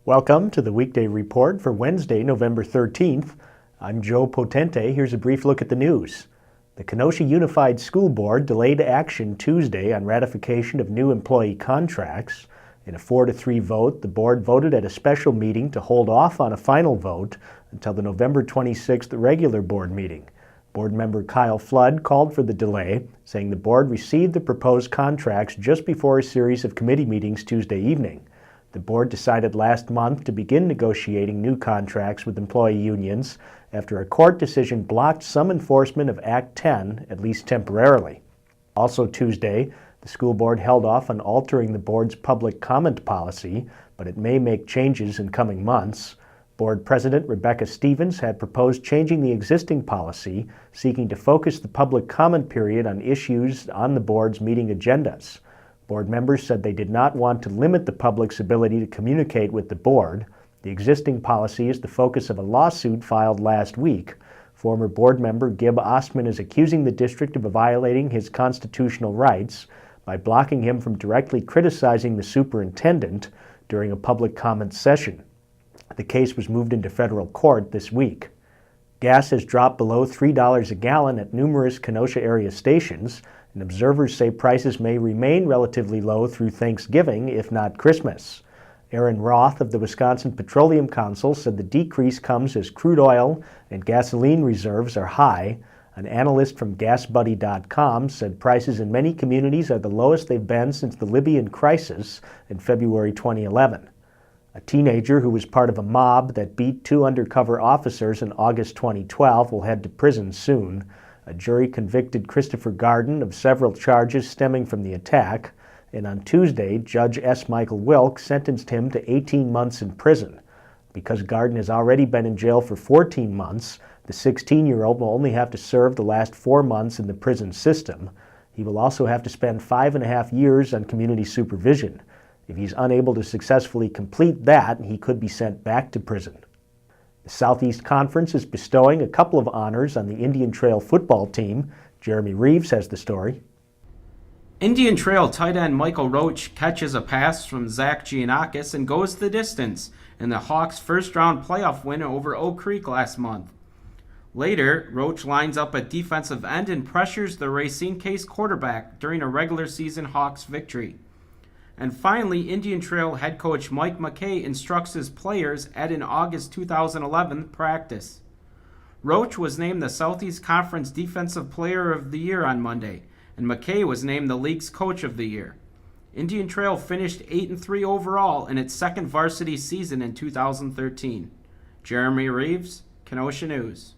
Welcome to the Weekday Report for Wednesday, November 13th. I'm Joe Potente. Here's a brief look at the news. The Kenosha Unified School Board delayed action Tuesday on ratification of new employee contracts. In a 4-3 vote, the board voted at a special meeting to hold off on a final vote until the November 26th regular board meeting. Board member Kyle Flood called for the delay, saying the board received the proposed contracts just before a series of committee meetings Tuesday evening. The board decided last month to begin negotiating new contracts with employee unions after a court decision blocked some enforcement of Act 10, at least temporarily. Also Tuesday, the school board held off on altering the board's public comment policy, but it may make changes in coming months. Board President Rebecca Stevens had proposed changing the existing policy, seeking to focus the public comment period on issues on the board's meeting agendas. Board members said they did not want to limit the public's ability to communicate with the board. The existing policy is the focus of a lawsuit filed last week. Former board member Gib Ostman is accusing the district of violating his constitutional rights by blocking him from directly criticizing the superintendent during a public comment session. The case was moved into federal court this week. Gas has dropped below $3 a gallon at numerous Kenosha area stations, and observers say prices may remain relatively low through Thanksgiving, if not Christmas. Aaron Roth of the Wisconsin Petroleum Council said the decrease comes as crude oil and gasoline reserves are high. An analyst from GasBuddy.com said prices in many communities are the lowest they've been since the Libyan crisis in February 2011. A teenager who was part of a mob that beat 2 undercover officers in August 2012 will head to prison soon. A jury convicted Christopher Garden of several charges stemming from the attack, and on Tuesday, Judge S. Michael Wilk sentenced him to 18 months in prison. Because Garden has already been in jail for 14 months, the 16-year-old will only have to serve the last 4 months in the prison system. He will also have to spend 5.5 years on community supervision. If he's unable to successfully complete that, he could be sent back to prison. The Southeast Conference is bestowing a couple of honors on the Indian Trail football team. Jeremy Reeves has the story. Indian Trail tight end Michael Roach catches a pass from Zach Giannakis and goes the distance in the Hawks' first-round playoff win over Oak Creek last month. Later, Roach lines up at defensive end and pressures the Racine Case quarterback during a regular season Hawks victory. And finally, Indian Trail head coach Mike McKay instructs his players at an August 2011 practice. Roach was named the Southeast Conference Defensive Player of the Year on Monday, and McKay was named the league's Coach of the Year. Indian Trail finished 8-3 overall in its second varsity season in 2013. Jeremy Reeves, Kenosha News.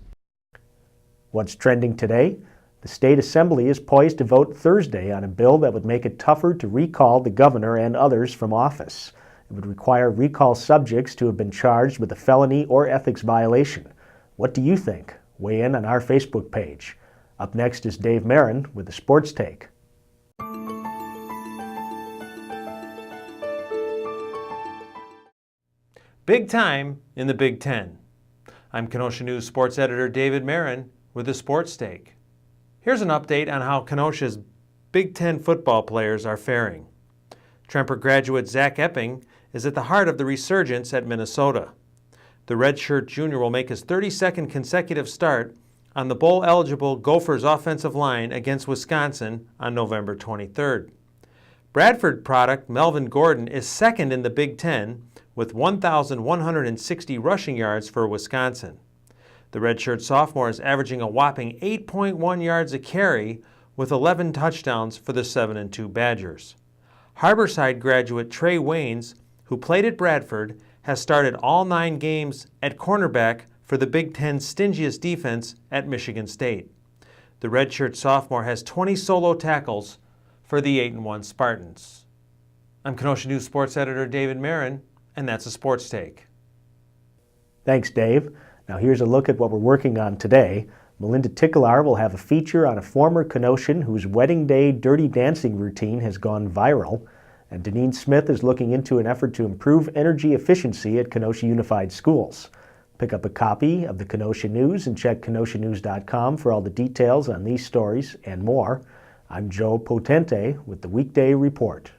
What's trending today? The State Assembly is poised to vote Thursday on a bill that would make it tougher to recall the governor and others from office. It would require recall subjects to have been charged with a felony or ethics violation. What do you think? Weigh in on our Facebook page. Up next is Dave Marin with the Sports Take. Big time in the Big Ten. I'm Kenosha News sports editor David Marin with the Sports Take. Here's an update on how Kenosha's Big Ten football players are faring. Tremper graduate Zach Epping is at the heart of the resurgence at Minnesota. The redshirt junior will make his 32nd consecutive start on the bowl-eligible Gophers offensive line against Wisconsin on November 23rd. Bradford product Melvin Gordon is second in the Big Ten with 1,160 rushing yards for Wisconsin. The redshirt sophomore is averaging a whopping 8.1 yards a carry with 11 touchdowns for the 7-2 Badgers. Harborside graduate Trey Waynes, who played at Bradford, has started all 9 games at cornerback for the Big Ten's stingiest defense at Michigan State. The redshirt sophomore has 20 solo tackles for the 8-1 Spartans. I'm Kenosha News sports editor David Marin, and that's a Sports Take. Thanks, Dave. Now here's a look at what we're working on today. Melinda Ticklar will have a feature on a former Kenoshan whose wedding day dirty dancing routine has gone viral. And Deneen Smith is looking into an effort to improve energy efficiency at Kenosha Unified Schools. Pick up a copy of the Kenosha News and check kenoshanews.com for all the details on these stories and more. I'm Joe Potente with the Weekday Report.